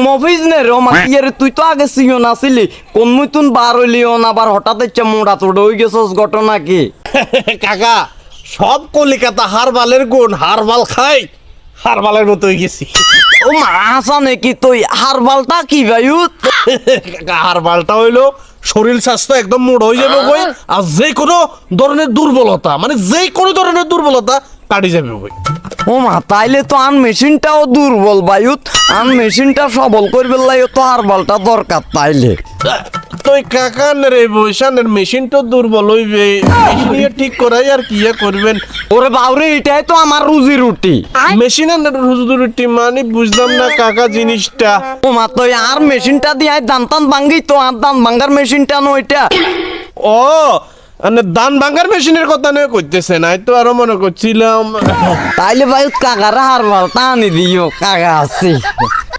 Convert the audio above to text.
মফিজ নে রে মাতিয়ারে তুই তো আগে সিও নাছিলি কোন মুতুন বার হইলিও না আবার হঠাৎ ইচ্ছা মোড়া চোড় হয়ে গেছস ঘটনা কি? কাকা সব কলিকাতা হারবালের গুণ, হারবাল খাই হারবালের মতো হয়ে গেছি। ও মা হাসা নাকি তুই হারবালটা কি ভাইউত? কাকা হারবালটা হইলো শরীর স্বাস্থ্য একদম মোড় হয়ে যাবে বই, আর যে কোনো ধরনের দুর্বলতা মানে যে কোনো ধরনের দুর্বলতা কাটি যাবে বই। ও মা তাইলে তো আন মেশিনটাও দুর্বল বায়ুত, আন মেশিনটা সবল করবে লাগে তো হারবালটা দরকার তাইলে। তুই কাকা রে বৈশানের মেশিন তো দুর্বল হইবে, মেশিন ঠিক করাই আর কি করবেন। ওরে বাউরে এটাই তো আমার রুজি রুটি। মেশিনের রুজি মানে বুঝলাম না কাকা জিনিসটা। ও মা তুই আর মেশিনটা দিয়ে দান টান ভাঙ্গি তো আর দান ভাঙ্গার মেশিনটা নো এটা। ও মানে দান ভাঙার মেশিনের কথা নয় কইতেছে না, তো আরো মনে করছিলাম। তাইলে বায়ুত কাকারা হারবালটা আনি দিও, কাকা আছে।